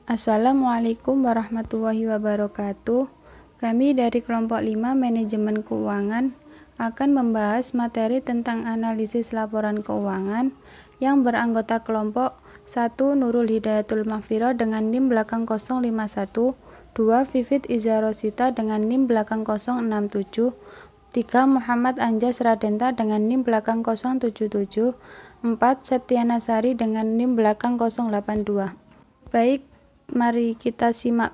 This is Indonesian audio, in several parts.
Assalamualaikum warahmatullahi wabarakatuh. Kami dari kelompok 5 Manajemen Keuangan akan membahas materi tentang analisis laporan keuangan yang beranggota kelompok 1 Nurul Hidayatul Mahfirah dengan NIM belakang 051, 2 Vivit Iza Rosita dengan NIM belakang 067, 3 Muhammad Anjas Radenta dengan NIM belakang 077, 4 Septiana Sari dengan NIM belakang 082. Baik, mari kita simak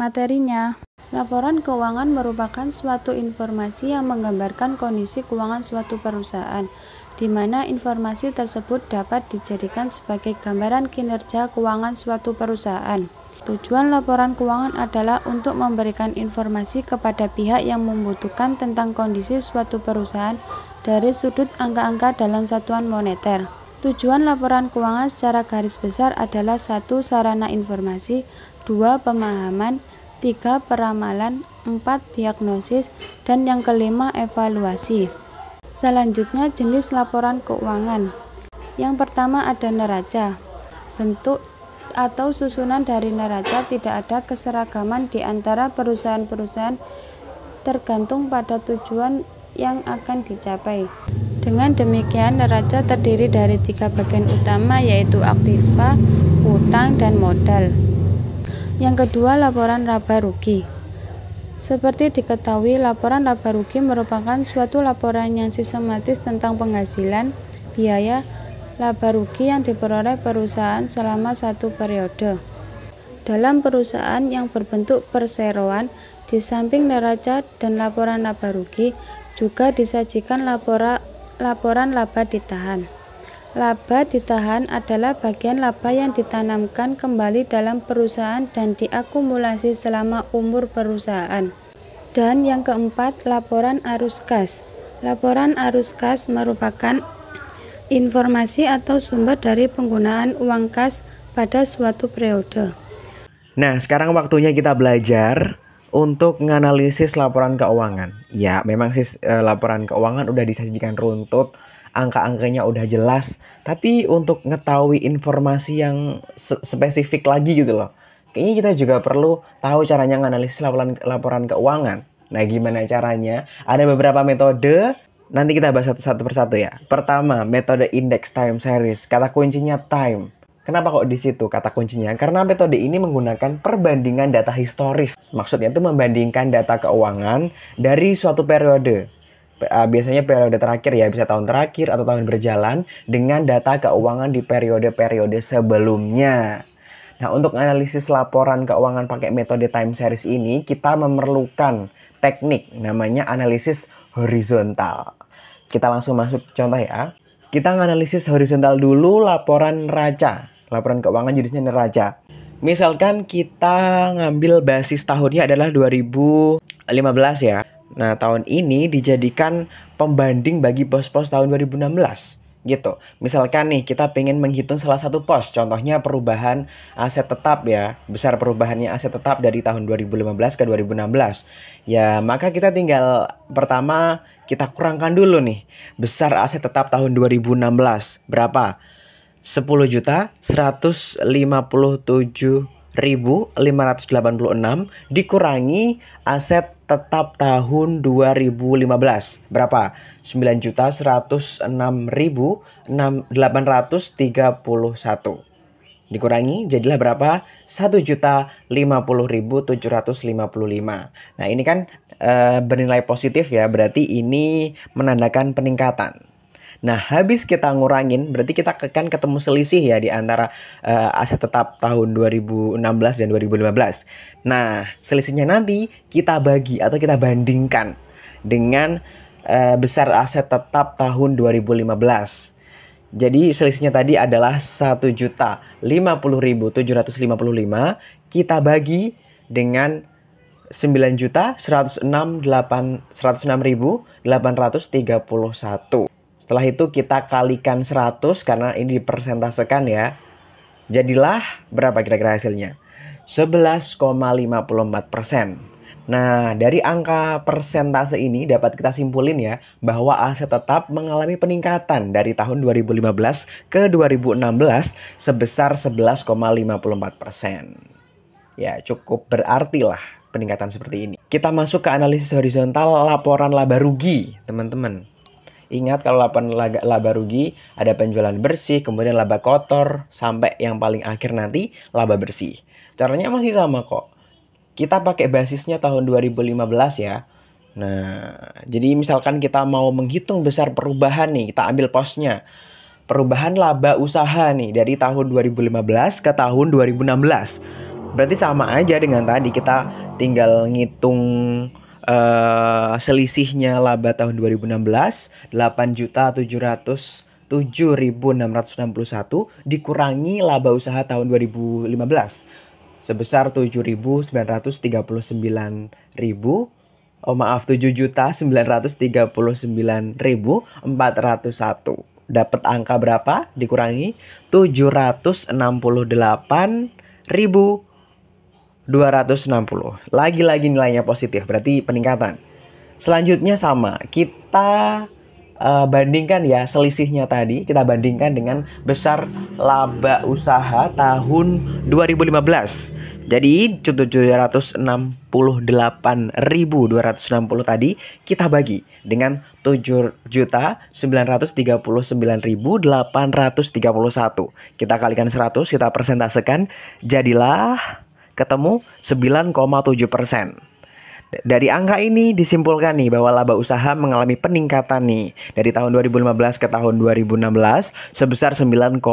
materinya. Laporan keuangan merupakan suatu informasi yang menggambarkan kondisi keuangan suatu perusahaan, di mana informasi tersebut dapat dijadikan sebagai gambaran kinerja keuangan suatu perusahaan. Tujuan laporan keuangan adalah untuk memberikan informasi kepada pihak yang membutuhkan tentang kondisi suatu perusahaan dari sudut angka-angka dalam satuan moneter. Tujuan laporan keuangan secara garis besar adalah 1. Sarana informasi, 2. Pemahaman, 3. Peramalan, 4. Diagnosis, dan yang kelima evaluasi. Selanjutnya jenis laporan keuangan. Yang pertama ada neraca. Bentuk atau susunan dari neraca tidak ada keseragaman di antara perusahaan-perusahaan tergantung pada tujuan yang akan dicapai. Dengan demikian, neraca terdiri dari 3 bagian utama, yaitu aktiva, utang, dan modal. Yang kedua, laporan laba rugi. Seperti diketahui, laporan laba rugi merupakan suatu laporan yang sistematis tentang penghasilan, biaya, laba rugi yang diperoleh perusahaan selama satu periode. Dalam perusahaan yang berbentuk perseroan, di samping neraca dan laporan laba rugi, juga disajikan laporan laba ditahan. Laba ditahan adalah bagian laba yang ditanamkan kembali dalam perusahaan dan diakumulasi selama umur perusahaan. Dan yang keempat, laporan arus kas. Laporan arus kas merupakan informasi atau sumber dari penggunaan uang kas pada suatu periode. Nah, sekarang waktunya kita belajar untuk menganalisis laporan keuangan. Ya, memang sih laporan keuangan udah disajikan runtut, angka-angkanya udah jelas, tapi untuk mengetahui informasi yang spesifik lagi gitu loh. Kayaknya kita juga perlu tahu caranya menganalisis laporan keuangan. Nah, gimana caranya? Ada beberapa metode, nanti kita bahas satu persatu ya. Pertama, metode index time series. Kata kuncinya time. Kenapa kok di situ kata kuncinya? Karena metode ini menggunakan perbandingan data historis. Maksudnya itu membandingkan data keuangan dari suatu periode. Biasanya periode terakhir ya, bisa tahun terakhir atau tahun berjalan dengan data keuangan di periode-periode sebelumnya. Nah, untuk analisis laporan keuangan pakai metode time series ini, kita memerlukan teknik namanya analisis horizontal. Kita langsung masuk contoh ya. Kita menganalisis horizontal dulu laporan neraca. Laporan keuangan jenisnya neraca. Misalkan kita ngambil basis tahunnya adalah 2015 ya. Nah, tahun ini dijadikan pembanding bagi pos-pos tahun 2016 gitu. Misalkan nih kita pengen menghitung salah satu pos, contohnya perubahan aset tetap ya. Besar perubahannya aset tetap dari tahun 2015 ke 2016. Ya, maka kita tinggal pertama kita kurangkan dulu nih. Besar aset tetap tahun 2016 berapa? 10.157.586 dikurangi aset tetap tahun 2015. Berapa? 9.106.831. Dikurangi jadilah berapa? 1.050.755. Nah, ini kan bernilai positif ya, berarti ini menandakan peningkatan. Nah, habis kita ngurangin, berarti kita akan ketemu selisih ya di antara aset tetap tahun 2016 dan 2015. Nah, selisihnya nanti kita bagi atau kita bandingkan dengan besar aset tetap tahun 2015. Jadi selisihnya tadi adalah 1.050.755, kita bagi dengan 9.106.831. Setelah itu kita kalikan 100 karena ini dipersentasekan ya. Jadilah berapa kira-kira hasilnya? 11,54%. Nah, dari angka persentase ini dapat kita simpulin ya bahwa aset tetap mengalami peningkatan dari tahun 2015 ke 2016 sebesar 11,54%. Ya, cukup berarti lah peningkatan seperti ini. Kita masuk ke analisis horizontal laporan laba rugi, teman-teman. Ingat kalau laporan laba rugi ada penjualan bersih, kemudian laba kotor, sampai yang paling akhir nanti laba bersih. Caranya masih sama kok. Kita pakai basisnya tahun 2015 ya. Nah, jadi misalkan kita mau menghitung besar perubahan nih, kita ambil posnya. Perubahan laba usaha nih dari tahun 2015 ke tahun 2016. Berarti sama aja dengan tadi, kita tinggal ngitung selisihnya laba tahun 2016 8.707.661 dikurangi laba usaha tahun 2015 sebesar 7.939.401. Dapat angka berapa? Dikurangi 768.260. Lagi-lagi nilainya positif, berarti peningkatan. Selanjutnya sama, kita bandingkan ya selisihnya tadi, kita bandingkan dengan besar laba usaha tahun 2015. Jadi 768.260 tadi kita bagi dengan 7.939.831. Kita kalikan 100, kita persentasekan, jadilah ketemu 9,7%. Dari angka ini disimpulkan nih bahwa laba usaha mengalami peningkatan nih dari tahun 2015 ke tahun 2016 sebesar 9,7%.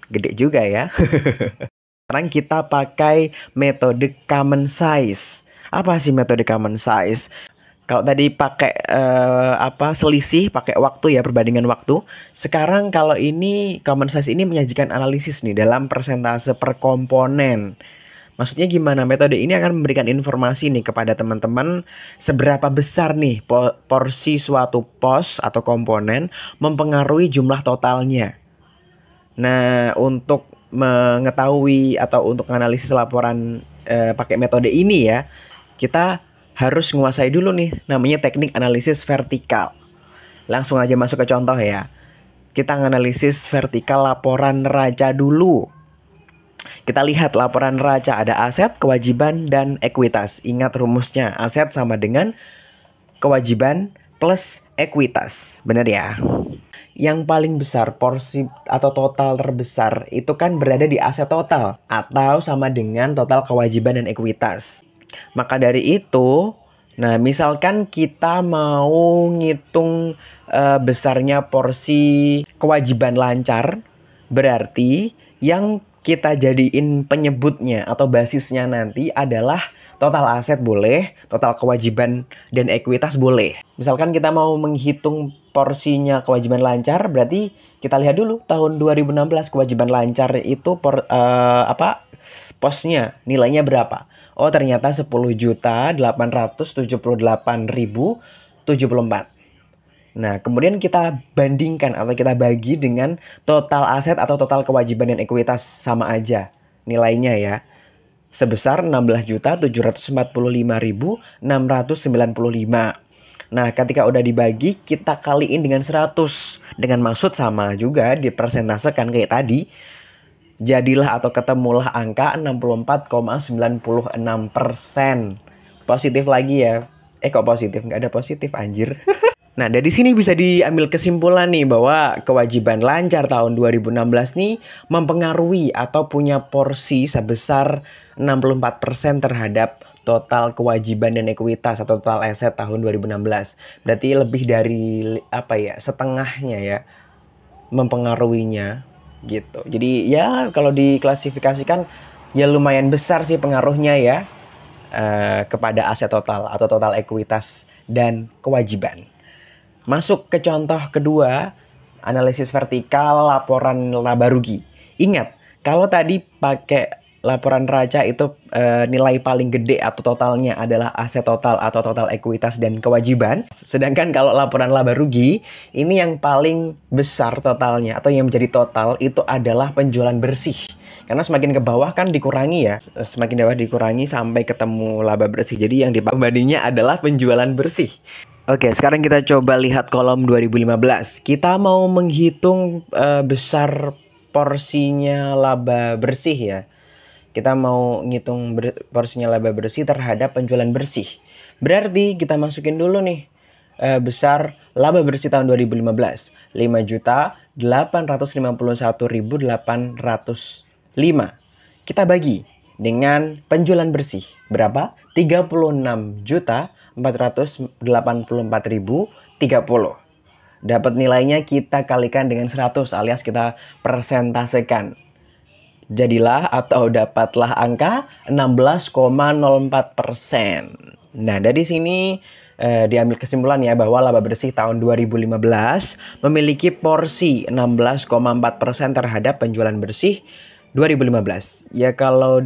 Gede juga ya. Sekarang kita pakai metode common size. Apa sih metode common size? Kalau tadi pakai selisih, pakai waktu ya, perbandingan waktu. Sekarang kalau ini common size ini menyajikan analisis nih dalam persentase per komponen. Maksudnya gimana? Metode ini akan memberikan informasi nih kepada teman-teman seberapa besar nih porsi suatu pos atau komponen mempengaruhi jumlah totalnya. Nah, untuk mengetahui atau untuk menganalisis laporan pakai metode ini ya, kita harus menguasai dulu nih namanya teknik analisis vertikal. Langsung aja masuk ke contoh ya. Kita menganalisis vertikal laporan neraca dulu. Kita lihat laporan neraca ada aset, kewajiban, dan ekuitas. Ingat rumusnya, aset sama dengan kewajiban plus ekuitas. Benar ya? Yang paling besar porsi atau total terbesar itu kan berada di aset total atau sama dengan total kewajiban dan ekuitas. Maka dari itu, nah misalkan kita mau ngitung besarnya porsi kewajiban lancar, berarti yang kita jadiin penyebutnya atau basisnya nanti adalah total aset boleh, total kewajiban dan ekuitas boleh. Misalkan kita mau menghitung porsinya kewajiban lancar, berarti kita lihat dulu tahun 2016 kewajiban lancar itu posnya nilainya berapa? Oh ternyata 10.878.074. Nah, kemudian kita bandingkan atau kita bagi dengan total aset atau total kewajiban dan ekuitas sama aja nilainya ya. Sebesar 16.745.695. Nah, ketika udah dibagi, kita kaliin dengan 100. Dengan maksud sama juga dipersentasekan kayak tadi. Jadilah atau ketemulah angka 64,96%. Positif lagi ya. Kok positif? Nggak ada positif anjir. Nah, dari sini bisa diambil kesimpulan nih bahwa kewajiban lancar tahun 2016 nih mempengaruhi atau punya porsi sebesar 64% terhadap total kewajiban dan ekuitas atau total aset tahun 2016. Berarti lebih dari setengahnya ya mempengaruhinya gitu. Jadi ya kalau diklasifikasikan ya lumayan besar sih pengaruhnya ya kepada aset total atau total ekuitas dan kewajiban. Masuk ke contoh kedua, analisis vertikal laporan laba rugi. Ingat, kalau tadi pakai laporan neraca itu nilai paling gede atau totalnya adalah aset total atau total ekuitas dan kewajiban. Sedangkan kalau laporan laba rugi, ini yang paling besar totalnya atau yang menjadi total itu adalah penjualan bersih. Karena semakin ke bawah kan dikurangi ya, semakin bawah dikurangi sampai ketemu laba bersih. Jadi yang dibandingnya adalah penjualan bersih. Oke, sekarang kita coba lihat kolom 2015. Kita mau menghitung besar porsinya laba bersih ya. Kita mau ngitung porsinya laba bersih terhadap penjualan bersih. Berarti kita masukin dulu nih besar laba bersih tahun 2015, 5.851.805. Kita bagi dengan penjualan bersih berapa? 36.484.030. Dapat nilainya kita kalikan dengan 100 alias kita persentasekan. Jadilah atau dapatlah angka 16,04%. Nah, dari sini diambil kesimpulan ya bahwa laba bersih tahun 2015 memiliki porsi 16,4% terhadap penjualan bersih 2015. Ya kalau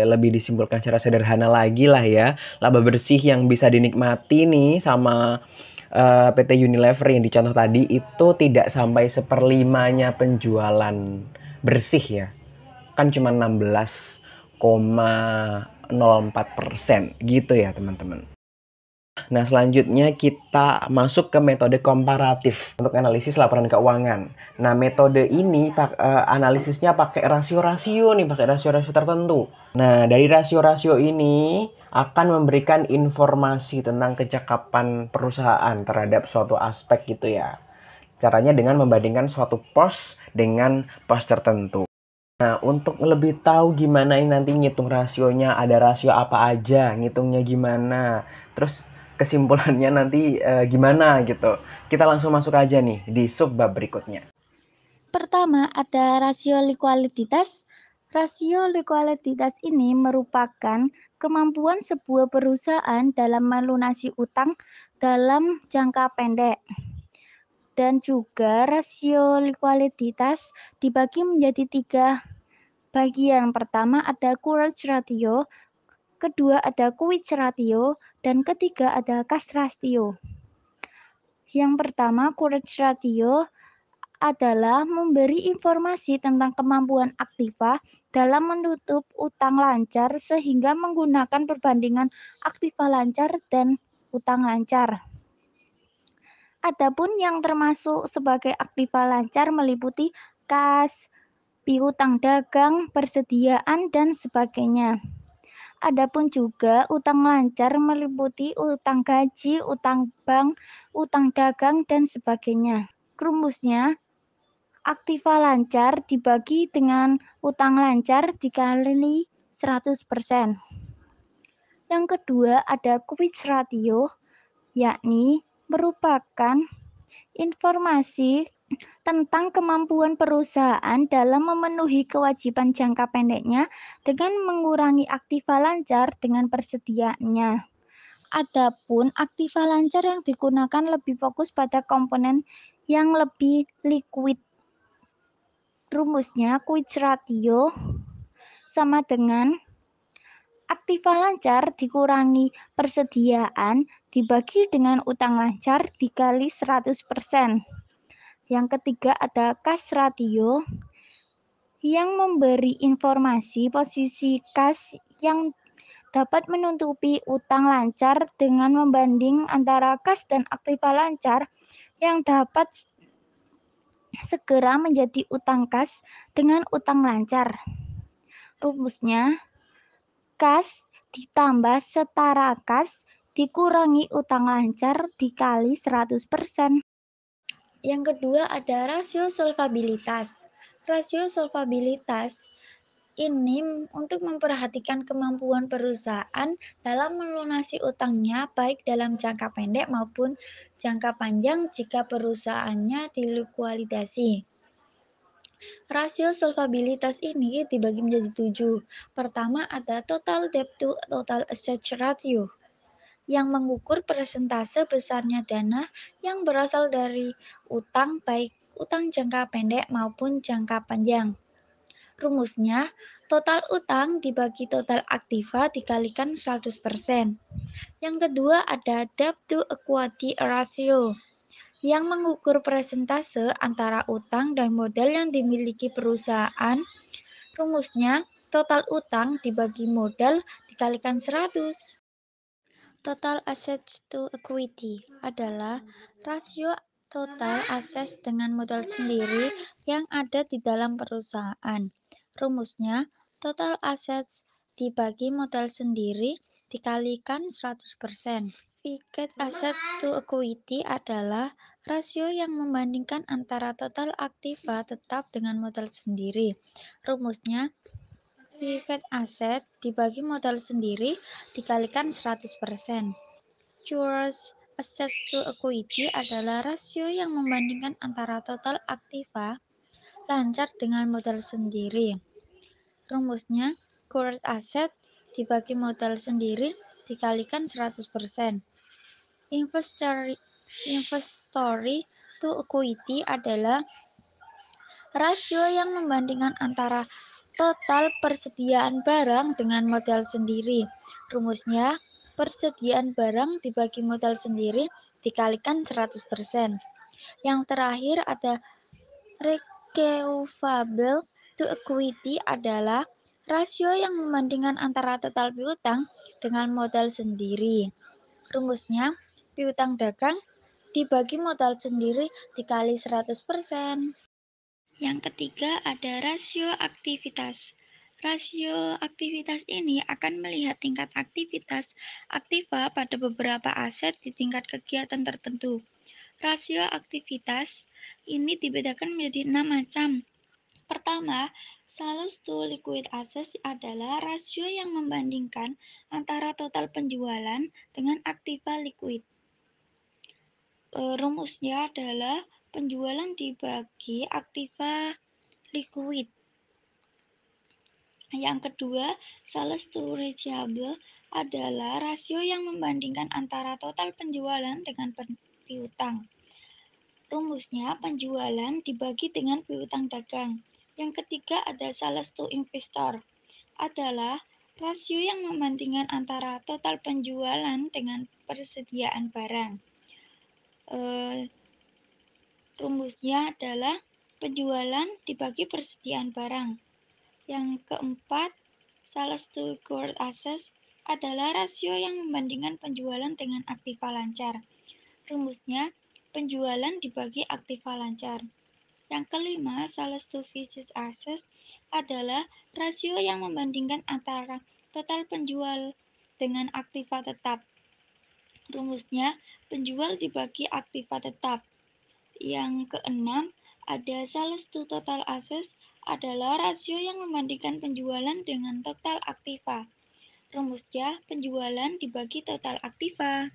lebih disimpulkan secara sederhana lagi lah ya, laba bersih yang bisa dinikmati nih sama PT Unilever yang dicontoh tadi itu tidak sampai seperlimanya penjualan bersih ya, kan cuma 16,04% gitu ya teman-teman. Nah, selanjutnya kita masuk ke metode komparatif untuk analisis laporan keuangan. Nah, metode ini analisisnya pakai rasio-rasio nih, pakai rasio-rasio tertentu. Nah, dari rasio-rasio ini akan memberikan informasi tentang kecakapan perusahaan terhadap suatu aspek gitu ya. Caranya dengan membandingkan suatu pos dengan pos tertentu. Nah, untuk lebih tahu gimana ini nanti ngitung rasionya, ada rasio apa aja, ngitungnya gimana, terus kesimpulannya nanti gimana gitu. Kita langsung masuk aja nih di subbab berikutnya. Pertama, ada rasio likuiditas. Rasio likuiditas ini merupakan kemampuan sebuah perusahaan dalam melunasi utang dalam jangka pendek. Dan juga rasio likuiditas dibagi menjadi 3 bagian. Pertama ada coverage ratio, kedua ada quick ratio, dan ketiga ada cash ratio. Yang pertama, coverage ratio adalah memberi informasi tentang kemampuan aktiva dalam menutup utang lancar sehingga menggunakan perbandingan aktiva lancar dan utang lancar. Adapun yang termasuk sebagai aktiva lancar meliputi kas, piutang dagang, persediaan, dan sebagainya. Adapun juga utang lancar meliputi utang gaji, utang bank, utang dagang, dan sebagainya. Rumusnya, aktiva lancar dibagi dengan utang lancar dikali 100%. Yang kedua ada quick ratio, yakni merupakan informasi tentang kemampuan perusahaan dalam memenuhi kewajiban jangka pendeknya dengan mengurangi aktiva lancar dengan persediaannya. Adapun aktiva lancar yang digunakan lebih fokus pada komponen yang lebih liquid. Rumusnya quick ratio sama dengan aktiva lancar dikurangi persediaan dibagi dengan utang lancar dikali 100%. Yang ketiga ada cash ratio yang memberi informasi posisi kas yang dapat menutupi utang lancar dengan membanding antara kas dan aktiva lancar yang dapat segera menjadi utang kas dengan utang lancar. Rumusnya, kas ditambah setara kas dikurangi utang lancar dikali 100%. Yang kedua ada rasio solvabilitas. Rasio solvabilitas ini untuk memperhatikan kemampuan perusahaan dalam melunasi utangnya baik dalam jangka pendek maupun jangka panjang jika perusahaannya dilikuidasi. Rasio solvabilitas ini dibagi menjadi 7. Pertama ada total debt to total asset ratio yang mengukur persentase besarnya dana yang berasal dari utang baik utang jangka pendek maupun jangka panjang. Rumusnya, total utang dibagi total aktiva dikalikan 100%. Yang kedua ada debt to equity ratio yang mengukur persentase antara utang dan modal yang dimiliki perusahaan. Rumusnya, total utang dibagi modal dikalikan 100. Total assets to equity adalah rasio total aset dengan modal sendiri yang ada di dalam perusahaan. Rumusnya, total assets dibagi modal sendiri dikalikan 100%. Fixed asset to equity adalah rasio yang membandingkan antara total aktiva tetap dengan modal sendiri. Rumusnya, fixed asset dibagi modal sendiri dikalikan 100%. Current asset to equity adalah rasio yang membandingkan antara total aktiva lancar dengan modal sendiri. Rumusnya, current asset dibagi modal sendiri dikalikan 100%. Inventory to equity adalah rasio yang membandingkan antara total persediaan barang dengan modal sendiri. Rumusnya, persediaan barang dibagi modal sendiri dikalikan 100%. Yang terakhir ada recoverable to equity adalah rasio yang membandingkan antara total piutang dengan modal sendiri. Rumusnya, piutang dagang dibagi modal sendiri dikali 100%. Yang ketiga ada rasio aktivitas. Rasio aktivitas ini akan melihat tingkat aktivitas aktiva pada beberapa aset di tingkat kegiatan tertentu. Rasio aktivitas ini dibedakan menjadi 6 macam. Pertama, sales to liquid assets adalah rasio yang membandingkan antara total penjualan dengan aktiva liquid. Rumusnya adalah penjualan dibagi aktiva liquid. Yang kedua, sales to receivable adalah rasio yang membandingkan antara total penjualan dengan piutang. Rumusnya penjualan dibagi dengan piutang dagang. Yang ketiga ada sales to investor, adalah rasio yang membandingkan antara total penjualan dengan persediaan barang. Rumusnya adalah penjualan dibagi persediaan barang. Yang keempat, sales to current assets adalah rasio yang membandingkan penjualan dengan aktiva lancar. Rumusnya, penjualan dibagi aktiva lancar. Yang kelima, sales to fixed assets adalah rasio yang membandingkan antara total penjual dengan aktiva tetap. Rumusnya, penjual dibagi aktiva tetap. Yang keenam, ada sales to total assets adalah rasio yang membandingkan penjualan dengan total aktiva. Rumusnya, penjualan dibagi total aktiva.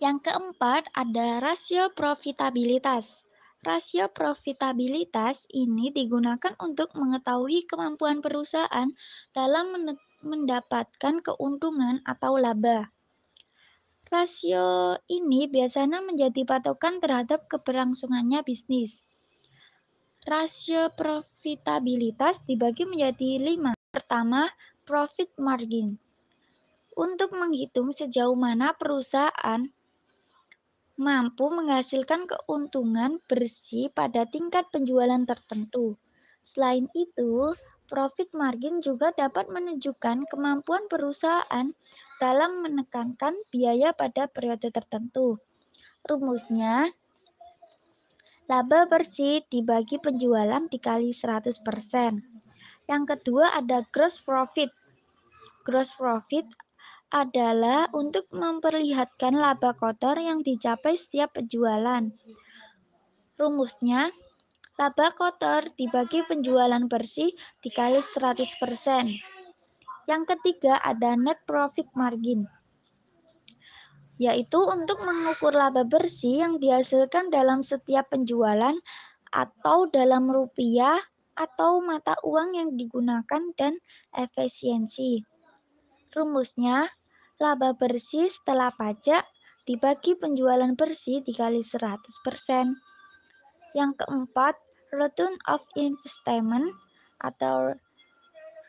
Yang keempat, ada rasio profitabilitas. Rasio profitabilitas ini digunakan untuk mengetahui kemampuan perusahaan dalam mendapatkan keuntungan atau laba. Rasio ini biasanya menjadi patokan terhadap keberlangsungannya bisnis. Rasio profitabilitas dibagi menjadi 5. Pertama, profit margin. Untuk menghitung sejauh mana perusahaan mampu menghasilkan keuntungan bersih pada tingkat penjualan tertentu. Selain itu, profit margin juga dapat menunjukkan kemampuan perusahaan dalam menekankan biaya pada periode tertentu. Rumusnya, laba bersih dibagi penjualan dikali 100%. Yang kedua ada gross profit. Gross profit adalah untuk memperlihatkan laba kotor yang dicapai setiap penjualan. Rumusnya, laba kotor dibagi penjualan bersih dikali 100%. Yang ketiga ada net profit margin, yaitu untuk mengukur laba bersih yang dihasilkan dalam setiap penjualan atau dalam rupiah atau mata uang yang digunakan dan efisiensi. Rumusnya, laba bersih setelah pajak dibagi penjualan bersih dikali 100%. Yang keempat, return of investment atau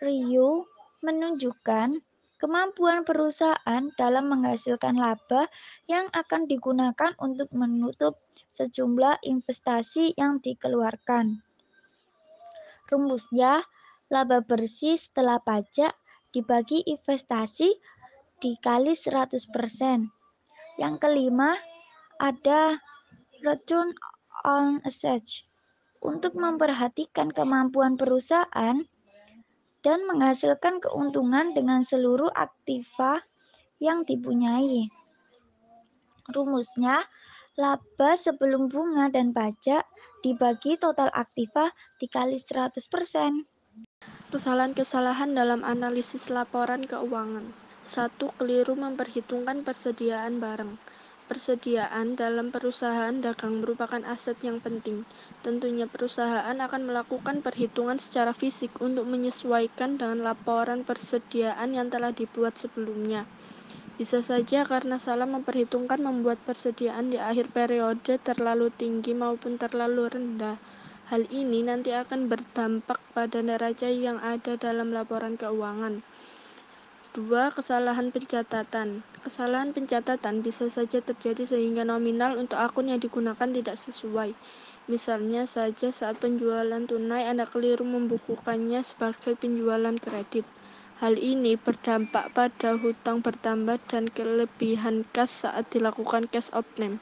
ROI menunjukkan kemampuan perusahaan dalam menghasilkan laba yang akan digunakan untuk menutup sejumlah investasi yang dikeluarkan. Rumusnya, laba bersih setelah pajak dibagi investasi dikali 100%. Yang kelima, ada return on assets untuk memperhatikan kemampuan perusahaan dan menghasilkan keuntungan dengan seluruh aktiva yang dipunyai. Rumusnya, laba sebelum bunga dan pajak dibagi total aktiva dikali 100%. Kesalahan-kesalahan dalam analisis laporan keuangan. 1. Keliru memperhitungkan persediaan barang. Persediaan dalam perusahaan dagang merupakan aset yang penting. Tentunya perusahaan akan melakukan perhitungan secara fisik untuk menyesuaikan dengan laporan persediaan yang telah dibuat sebelumnya. Bisa saja karena salah memperhitungkan membuat persediaan di akhir periode terlalu tinggi maupun terlalu rendah. Hal ini nanti akan berdampak pada neraca yang ada dalam laporan keuangan. 2. Kesalahan pencatatan. Kesalahan pencatatan bisa saja terjadi sehingga nominal untuk akun yang digunakan tidak sesuai. Misalnya saja saat penjualan tunai Anda keliru membukukannya sebagai penjualan kredit. Hal ini berdampak pada hutang bertambah dan kelebihan kas saat dilakukan cash outflow.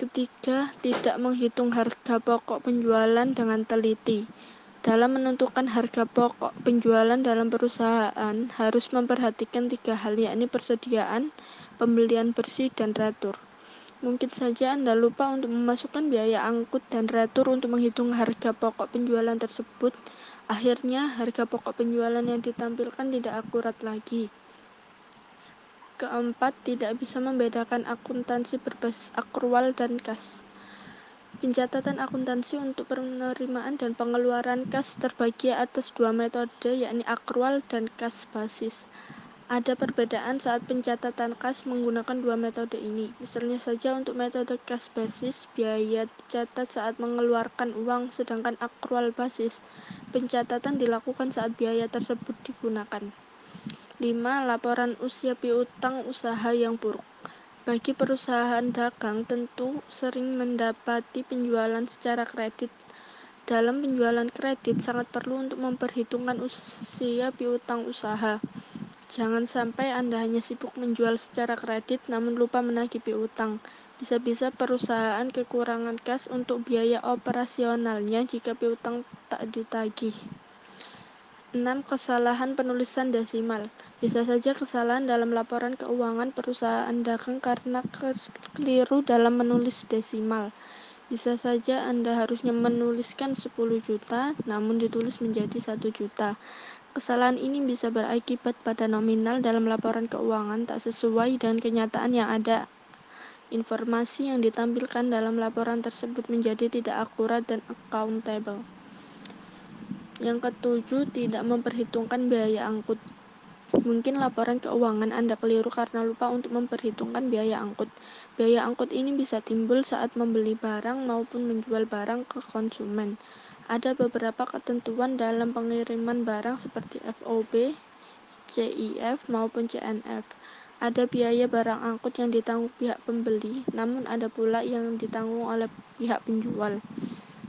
Ketiga, tidak menghitung harga pokok penjualan dengan teliti. Dalam menentukan harga pokok penjualan dalam perusahaan harus memperhatikan 3 hal, yakni persediaan, pembelian bersih, dan retur. Mungkin saja Anda lupa untuk memasukkan biaya angkut dan retur untuk menghitung harga pokok penjualan tersebut. Akhirnya, harga pokok penjualan yang ditampilkan tidak akurat lagi. Keempat, tidak bisa membedakan akuntansi berbasis akrual dan kas. Pencatatan akuntansi untuk penerimaan dan pengeluaran kas terbagi atas 2 metode, yakni akrual dan kas basis. Ada perbedaan saat pencatatan kas menggunakan 2 metode ini. Misalnya saja untuk metode kas basis, biaya dicatat saat mengeluarkan uang, sedangkan akrual basis, pencatatan dilakukan saat biaya tersebut digunakan. 5. Laporan usia piutang usaha yang buruk. Bagi perusahaan dagang tentu sering mendapati penjualan secara kredit. Dalam penjualan kredit sangat perlu untuk memperhitungkan usia piutang usaha. Jangan sampai Anda hanya sibuk menjual secara kredit namun lupa menagih piutang. Bisa-bisa perusahaan kekurangan kas untuk biaya operasionalnya jika piutang tak ditagih. 6. Kesalahan penulisan desimal. Bisa saja kesalahan dalam laporan keuangan perusahaan dagang karena keliru dalam menulis desimal. Bisa saja Anda harusnya menuliskan 10 juta, namun ditulis menjadi 1 juta. Kesalahan ini bisa berakibat pada nominal dalam laporan keuangan tak sesuai dengan kenyataan yang ada. Informasi yang ditampilkan dalam laporan tersebut menjadi tidak akurat dan accountable. Yang ketujuh, tidak memperhitungkan biaya angkut. Mungkin laporan keuangan Anda keliru karena lupa untuk memperhitungkan biaya angkut. Biaya angkut ini bisa timbul saat membeli barang maupun menjual barang ke konsumen. Ada beberapa ketentuan dalam pengiriman barang seperti FOB, CIF, maupun CNF. Ada biaya barang angkut yang ditanggung pihak pembeli, namun ada pula yang ditanggung oleh pihak penjual.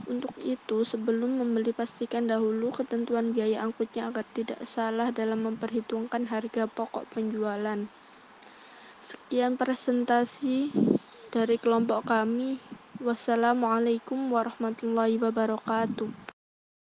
Untuk itu, sebelum membeli pastikan dahulu ketentuan biaya angkutnya agar tidak salah dalam memperhitungkan harga pokok penjualan. Sekian presentasi dari kelompok kami. Wassalamualaikum warahmatullahi wabarakatuh.